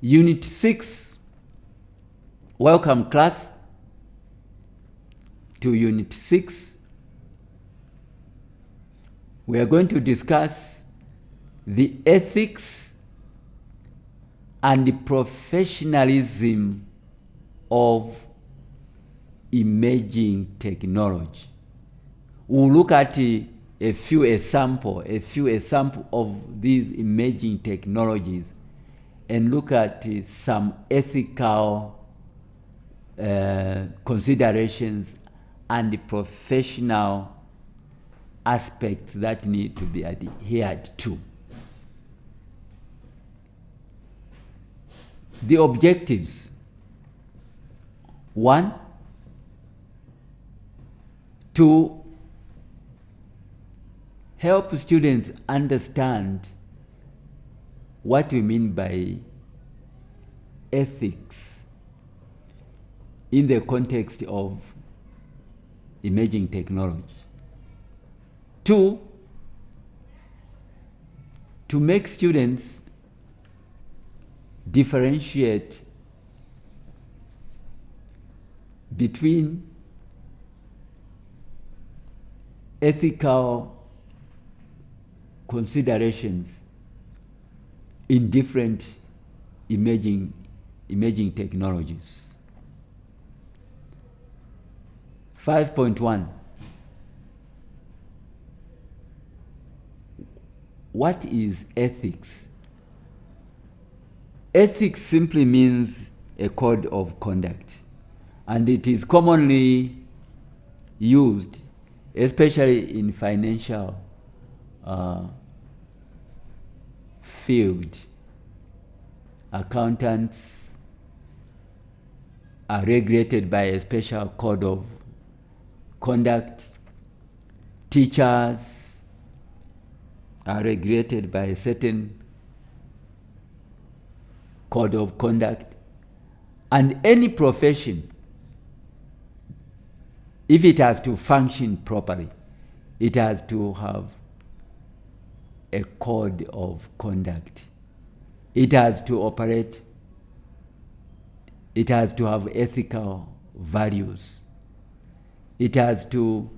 Unit 6. Welcome class to Unit 6. We are going to discuss the ethics and the professionalism of emerging technology. We'll look at a few examples of these emerging technologies and look at some ethical considerations and the professional aspects that need to be adhered to. The objectives. 1, to help students understand what we mean by ethics in the context of emerging technology. 2, to make students differentiate between ethical considerations in different emerging technologies. 5.1. What is ethics? Ethics simply means a code of conduct, and it is commonly used, especially in financial field. Accountants are regulated by a special code of conduct. Teachers are regulated by a certain code of conduct. And any profession, if it has to function properly, it has to have a code of conduct. It has to operate, it has to have ethical values. It has to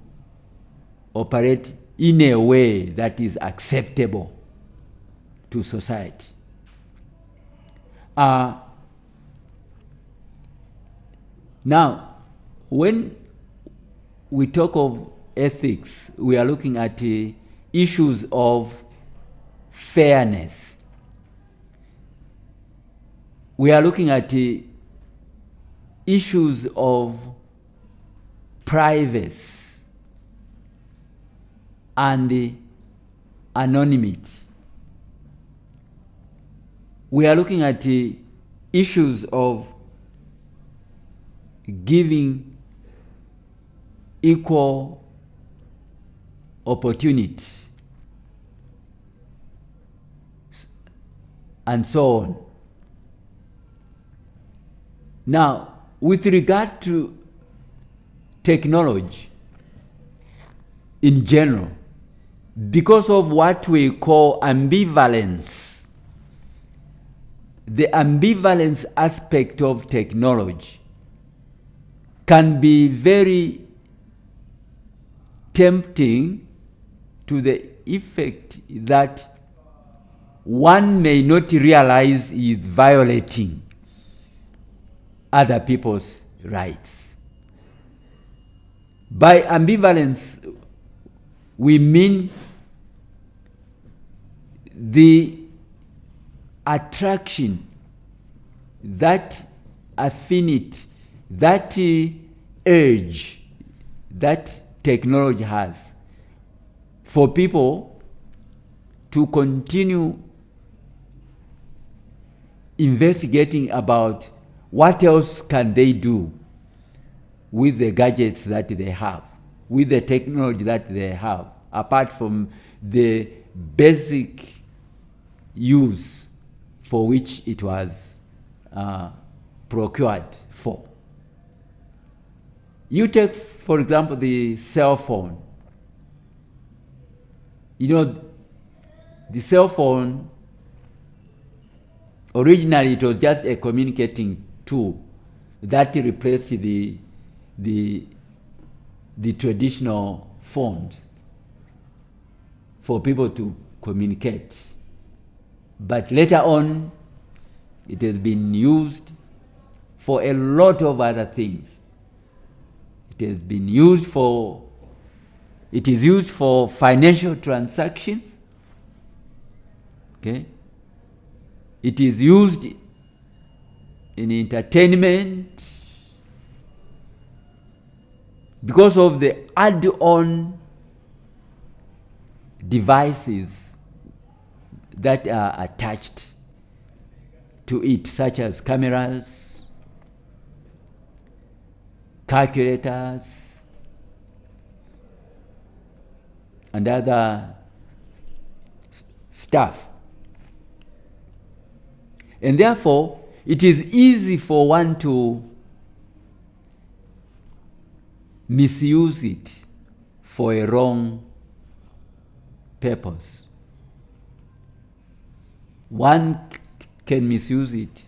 operate in a way that is acceptable to society. Now, when we talk of ethics, we are looking at issues of fairness. We are looking at issues of privacy and anonymity. We are looking at issues of giving equal opportunity and so on. Now, with regard to technology in general, because of what we call ambivalence, the ambivalence aspect of technology can be very tempting to the effect that one may not realize is violating other people's rights. By ambivalence, we mean the attraction, that affinity, that urge that technology has for people to continue investigating about what else can they do with the gadgets that they have, with the technology that they have, apart from the basic use for which it was procured for. You take, for example, the cell phone. You know, the cell phone Originally, it was just a communicating tool that replaced the traditional phones for people to communicate. But later on, it has been used for a lot of other things. It is used for financial transactions. Okay? It is used in entertainment because of the add-on devices that are attached to it, such as cameras, calculators, and other stuff. And therefore, it is easy for one to misuse it for a wrong purpose. One can misuse it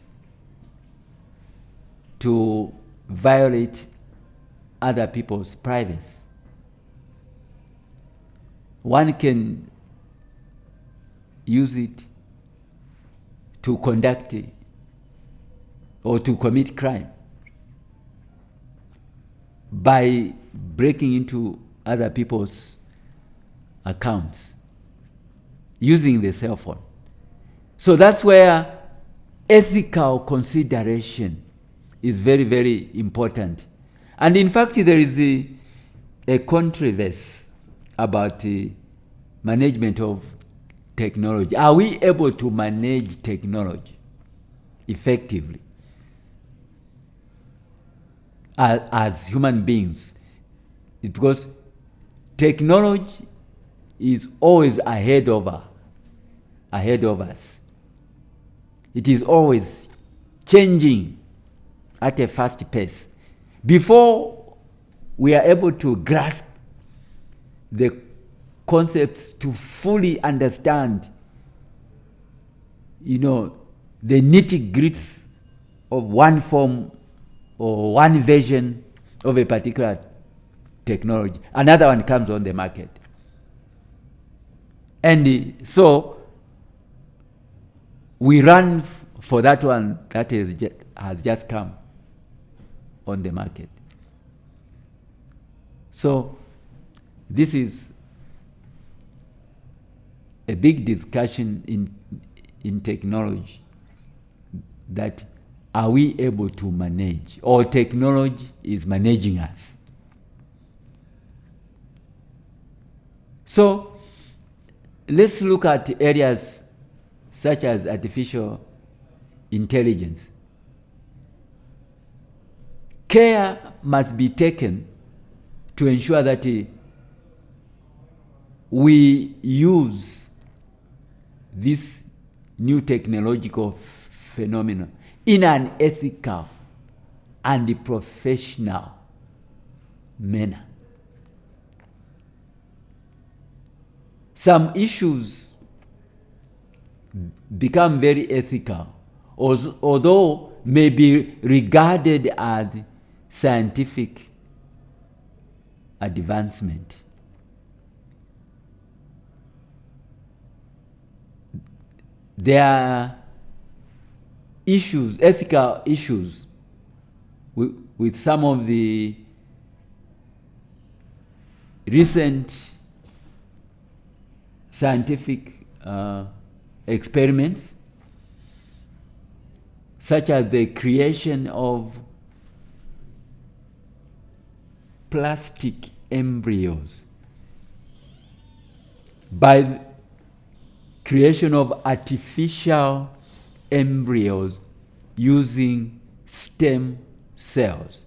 to violate other people's privacy. One can use it to conduct or to commit crime by breaking into other people's accounts using the cell phone. So that's where ethical consideration is very, very important. And in fact, there is a controversy about the management of technology. Are we able to manage technology effectively as human beings? Because technology is always ahead of us. It is always changing at a fast pace. Before we are able to grasp the concepts, to fully understand, the nitty-gritties of one form or one version of a particular technology, another one comes on the market. And so we run for that one that has just come on the market. So this is a big discussion in technology, that are we able to manage, or technology is managing us? So let's look at areas such as artificial intelligence. Care must be taken to ensure that we use this new technological phenomenon in an ethical and professional manner. Some issues become very ethical, although may be regarded as scientific advancement. There are issues, ethical issues, with some of the recent scientific experiments, such as the creation of plastic embryos by creation of artificial embryos using stem cells.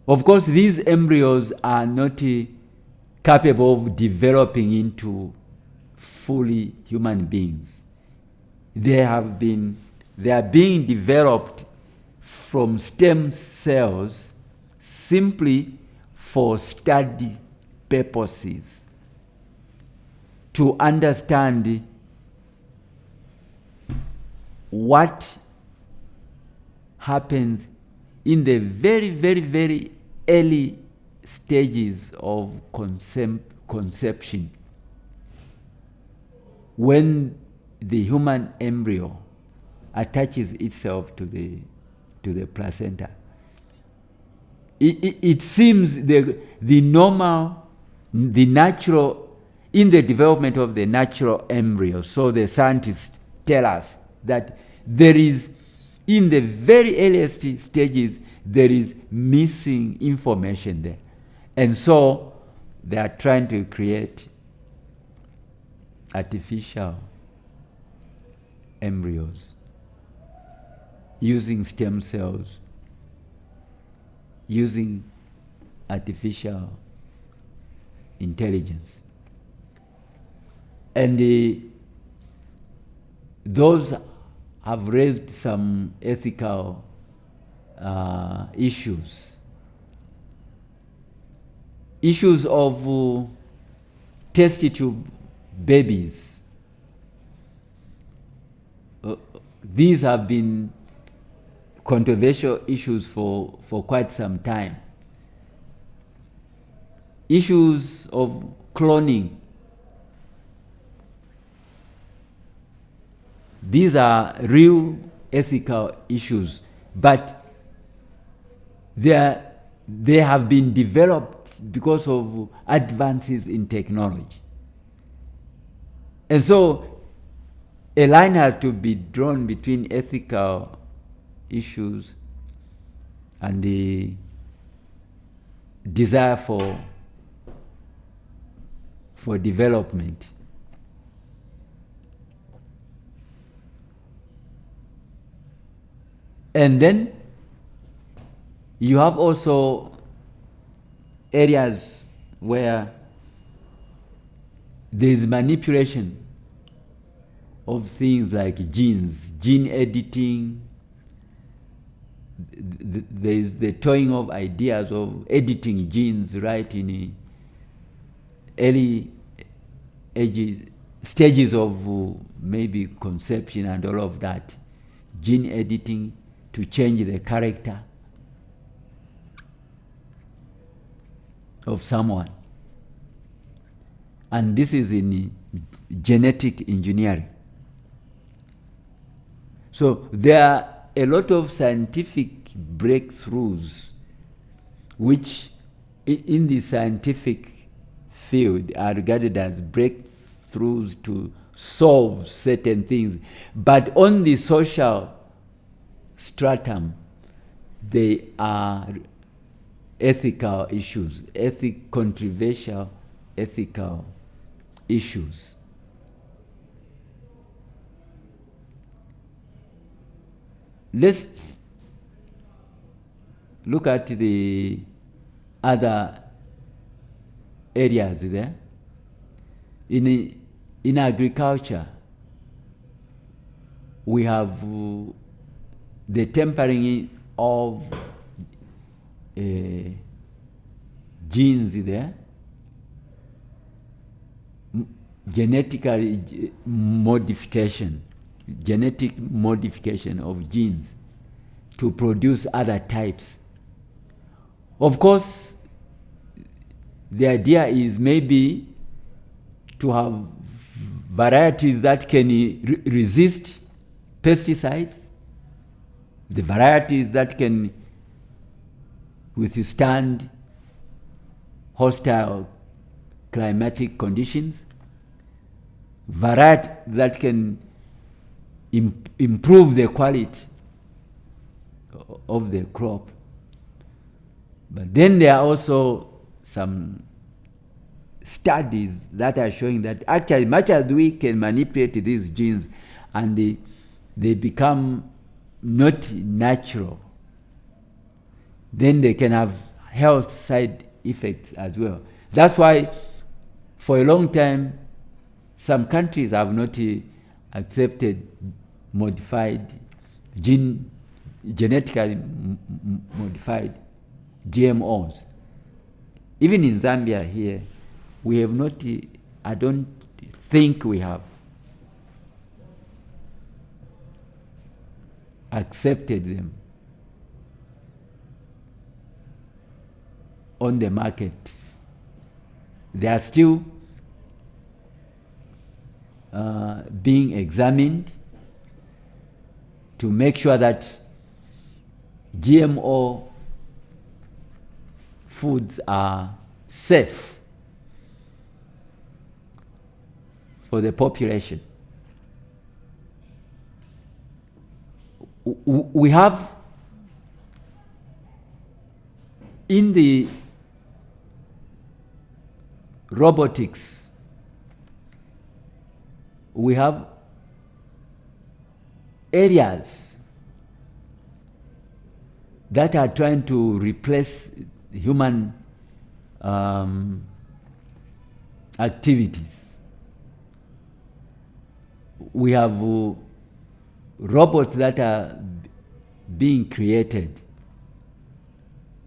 Of course, these embryos are not capable of developing into fully human beings. They are being developed from stem cells simply for study purposes, to understand what happens in the very, very, very early stages of conception, when the human embryo attaches itself to the placenta. It seems the normal, the natural, in the development of the natural embryo, so the scientists tell us that there is, in the very earliest stages, there is missing information there. And so they are trying to create artificial embryos using stem cells, using artificial intelligence. And those have raised some ethical issues. Issues of test tube babies. These have been controversial issues for quite some time. Issues of cloning. These are real ethical issues, but they have been developed because of advances in technology. And so a line has to be drawn between ethical issues and the desire for development. And then you have also areas where there is manipulation of things like genes, gene editing. There is the toying of ideas of editing genes right in early stages of maybe conception and all of that. Gene editing to change the character of someone. And this is in genetic engineering. So there are a lot of scientific breakthroughs which in the scientific field are regarded as breakthroughs to solve certain things. But on the social stratum, they are ethical issues, controversial ethical issues. Let's look at the other areas there. In agriculture, we have the tempering of genes there, genetic modification of genes to produce other types. Of course, the idea is maybe to have varieties that can resist pesticides, the varieties that can withstand hostile climatic conditions, variety that can improve the quality of the crop. But then there are also some studies that are showing that actually much as we can manipulate these genes and they become not natural, then they can have health side effects as well. That's why for a long time some countries have not accepted modified genetically modified GMOs. Even in Zambia here, we have not, I don't think we have. accepted them on the market. They are still being examined to make sure that GMO foods are safe for the population. We have in the robotics, we have areas that are trying to replace human activities. We have robots that are being created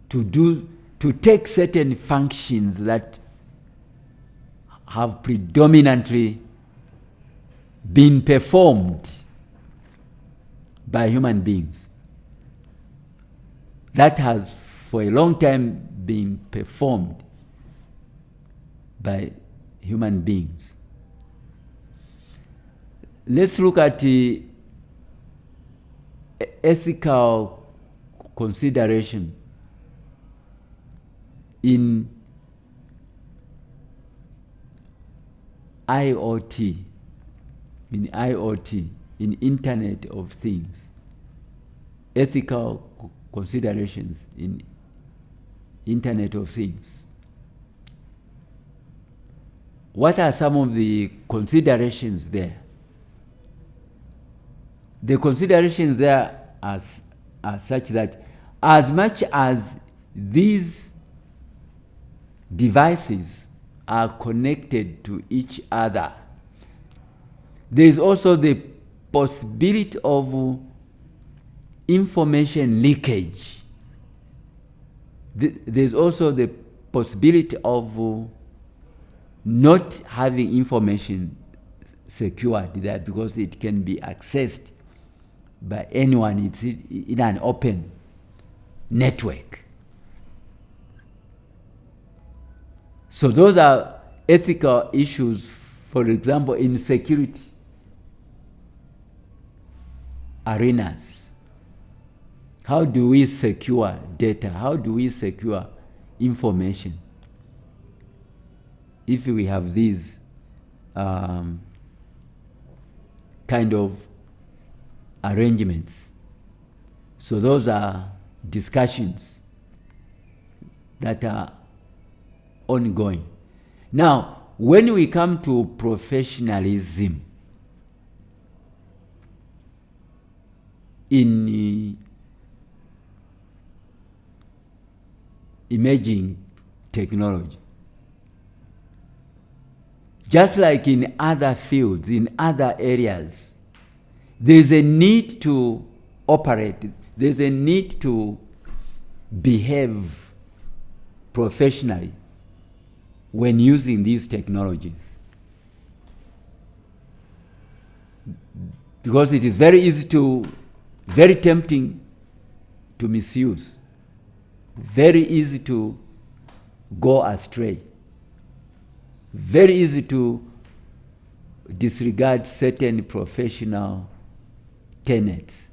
to take certain functions that have predominantly been performed by human beings. That has for a long time been performed by human beings. Let's look at the ethical consideration in IoT, in Internet of Things. Ethical considerations in Internet of Things. What are some of the considerations there? The considerations there are such that as much as these devices are connected to each other, there is also the possibility of information leakage. There's also the possibility of not having information secured there because it can be accessed by anyone. It's in an open network. So those are ethical issues, for example, in security arenas. How do we secure data? How do we secure information if we have these kind of arrangements? So those are discussions that are ongoing. Now, when we come to professionalism in emerging technology, just like in other fields, in other areas, there's a need to operate, there's a need to behave professionally when using these technologies. Because it is very tempting to misuse, very easy to go astray, very easy to disregard certain professional tenets.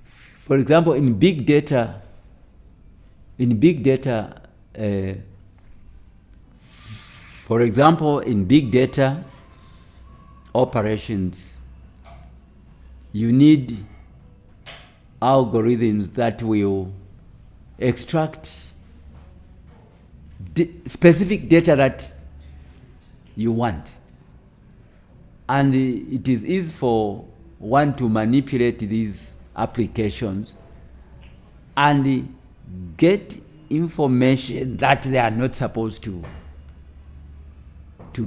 For example, in big data, for example, in big data operations, you need algorithms that will extract specific data that you want. And it is easy for one to manipulate these applications and get information that they are not supposed to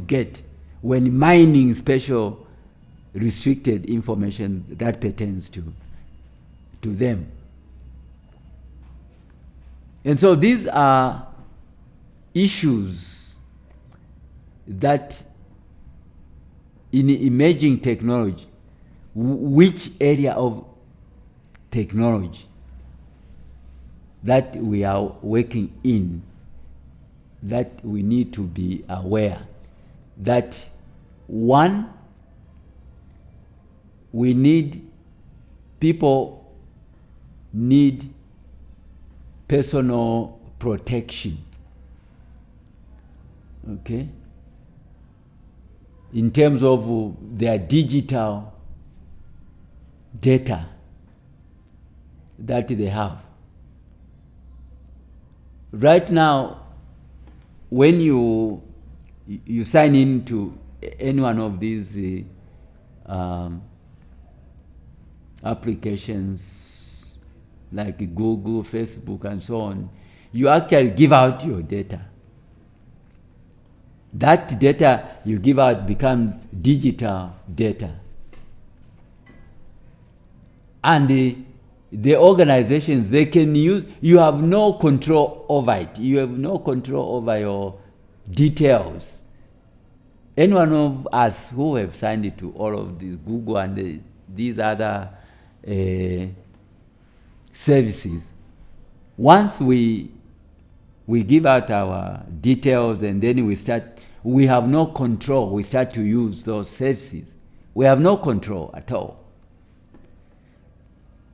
get when mining special restricted information that pertains to them. And so these are issues that in emerging technology which area of technology that we are working in, that we need to be aware that, one, people need personal protection, okay, in terms of their digital data that they have. Right now, when you sign into any one of these applications like Google, Facebook, and so on, you actually give out your data. That data you give out becomes digital data. And the organizations, they can use, you have no control over it. You have no control over your details. Any one of us who have signed it to all of these Google and these other services, once we give out our details and then we have no control, we start to use those services. We have no control at all.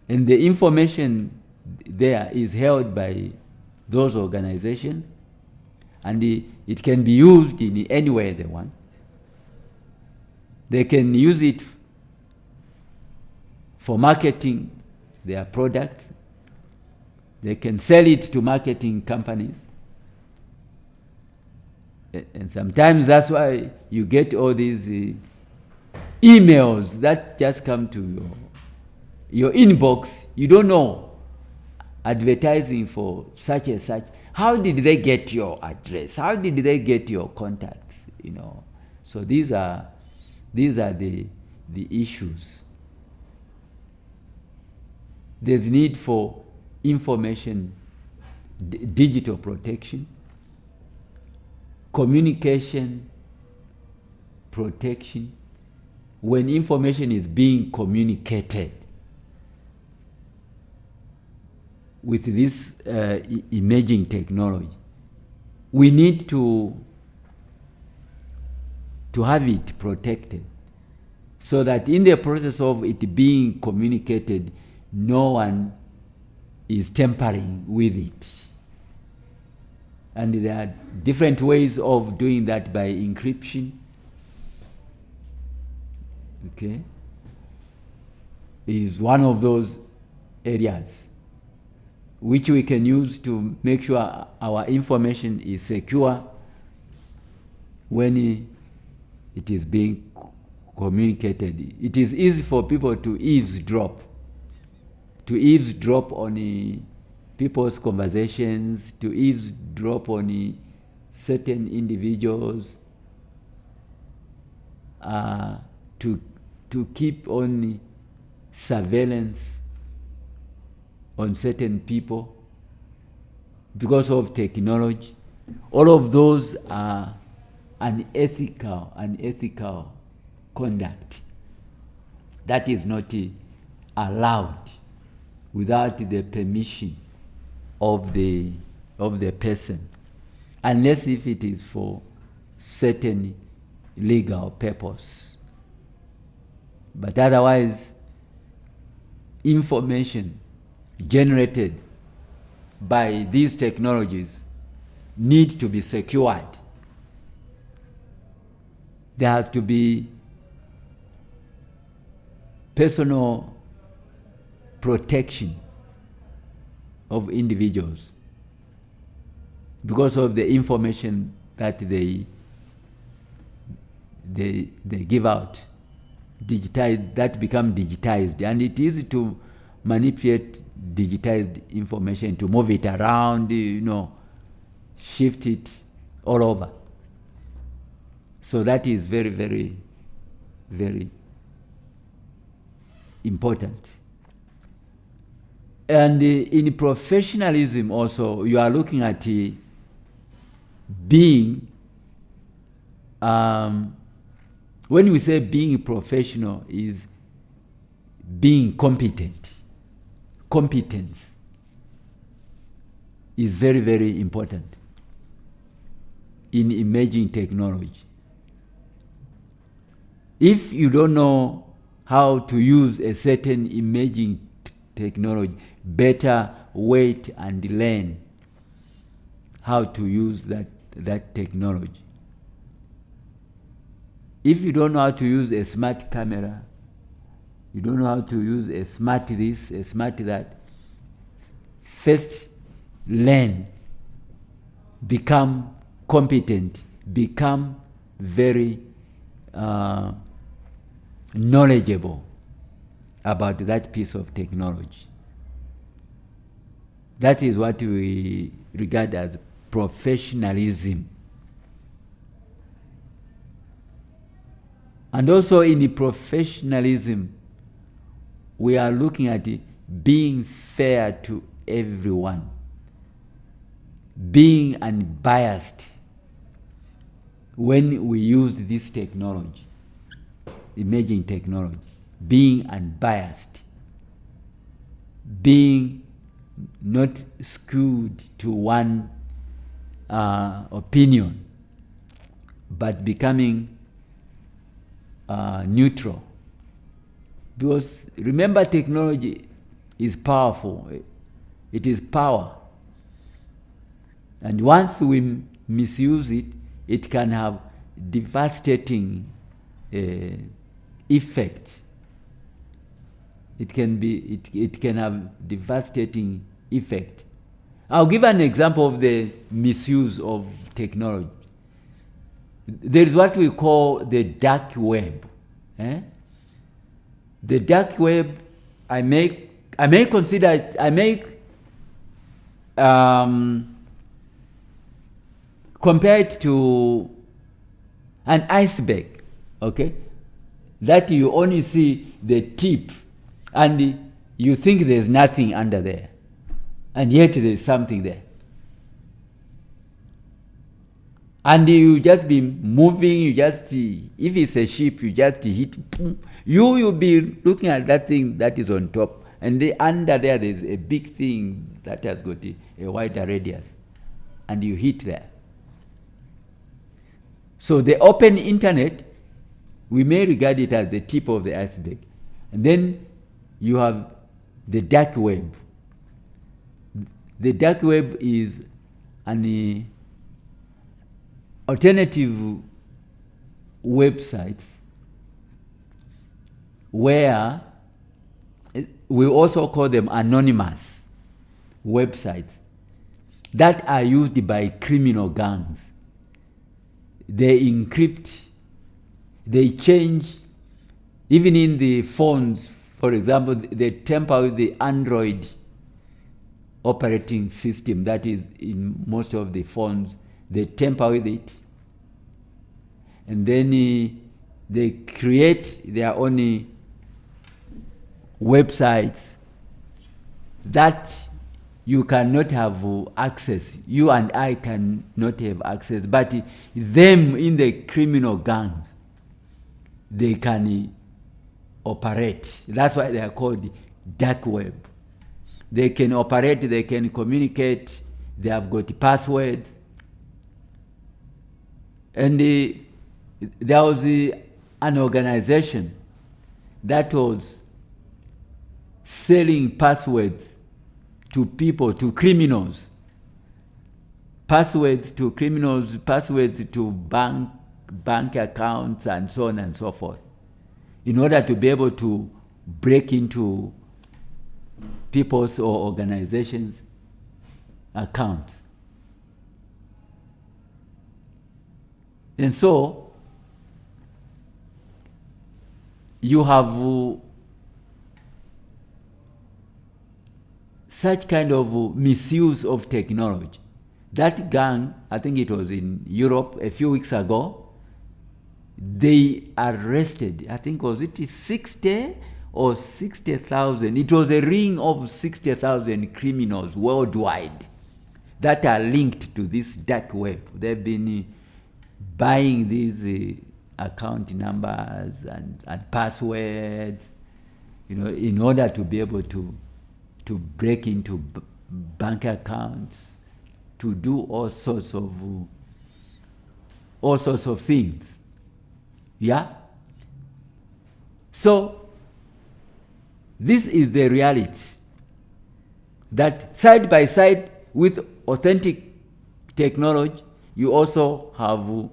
And the information there is held by those organizations, and it can be used in any way they want. They can use it for marketing their products. They can sell it to marketing companies. And sometimes that's why you get all these emails that just come to your inbox. You don't know, advertising for such and such. How did they get your address? How did they get your contacts? So these are the issues. There's need for information, digital protection, communication protection. When information is being communicated with this emerging technology, we need to have it protected, so that in the process of it being communicated, no one is tampering with it. And there are different ways of doing that by encryption. Okay, is one of those areas which we can use to make sure our information is secure when it is being communicated. It is easy for people to eavesdrop on people's conversations, to eavesdrop on certain individuals, to keep on surveillance on certain people because of technology. All of those are unethical conduct that is not allowed without the permission of the person, unless if it is for certain legal purpose. But otherwise, information generated by these technologies need to be secured. There has to be personal protection of individuals because of the information that they give out, digitized, that become digitized, and it is easy to manipulate digitized information, to move it around, shift it all over. So that is very, very, very important. And in professionalism also, you are looking at being, when we say being professional, is being competent. Competence is very, very important in emerging technology. If you don't know how to use a certain emerging technology, better wait and learn how to use that technology. If you don't know how to use a smart camera, you don't know how to use a smart this, a smart that, first learn, become competent, become very knowledgeable about that piece of technology. That is what we regard as professionalism. And also in the professionalism, we are looking at it being fair to everyone, being unbiased when we use this technology, emerging technology, being unbiased, being not skewed to one opinion, but becoming neutral. Because remember, technology is powerful. It is power. And once we misuse it, it can have devastating effect. It can have devastating effect. I'll give an example of the misuse of technology. There is what we call the dark web. The dark web, I may consider it, compare it to an iceberg, okay? That you only see the tip and you think there's nothing under there, and yet there's something there. And you just be moving, if it's a ship, you just hit, boom. You'll be looking at that thing that is on top, and under there's a big thing that has got a wider radius, and you hit there. So the open internet, we may regard it as the tip of the iceberg. And then you have the dark web. The dark web is an alternative websites where we also call them anonymous websites that are used by criminal gangs. They encrypt, they change, even in the phones, for example, they tamper with the Android operating system that is in most of the phones. They tamper with it, and then they create their own websites that you cannot have access. You and I cannot have access, but them in the criminal gangs, they can operate. That's why they are called dark web. They can operate, they can communicate, they have got passwords. And there was an organization that was selling passwords to people, to criminals. Passwords to criminals, passwords to bank accounts, and so on and so forth, in order to be able to break into people's or organizations' accounts. And so you have such kind of misuse of technology. That gang, I think it was in Europe a few weeks ago, they arrested, I think was it 60 or 60,000. It was a ring of 60,000 criminals worldwide that are linked to this dark web. They've been buying these account numbers and passwords, in order to be able to break into bank accounts, to do all sorts of things. Yeah? So, this is the reality, that side by side with authentic technology, you also have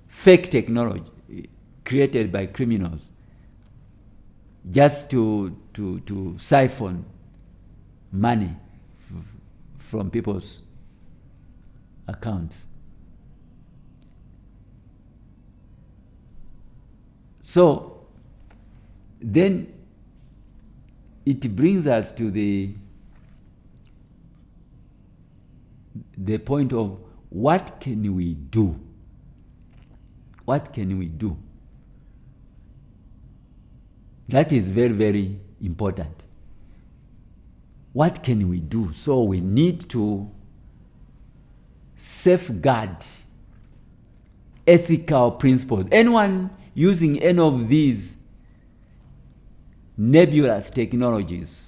fake technology created by criminals just to siphon money from people's accounts. So then it brings us to the point of what can we do? What can we do? That is very, very important. What can we do? So we need to safeguard ethical principles. Anyone using any of these nebulous technologies,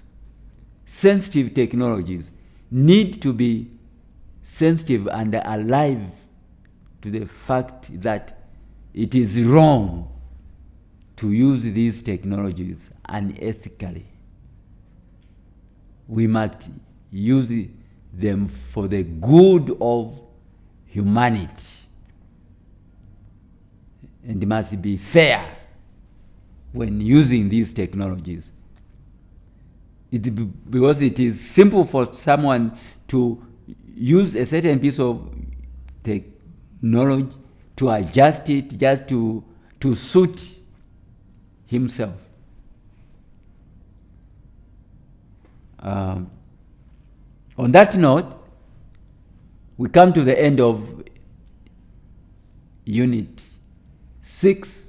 sensitive technologies, need to be sensitive and alive to the fact that it is wrong to use these technologies unethically. We must use them for the good of humanity, and must be fair when using these technologies. Because it is simple for someone to use a certain piece of technology, to adjust it just to suit himself. On that note, we come to the end of Unit 6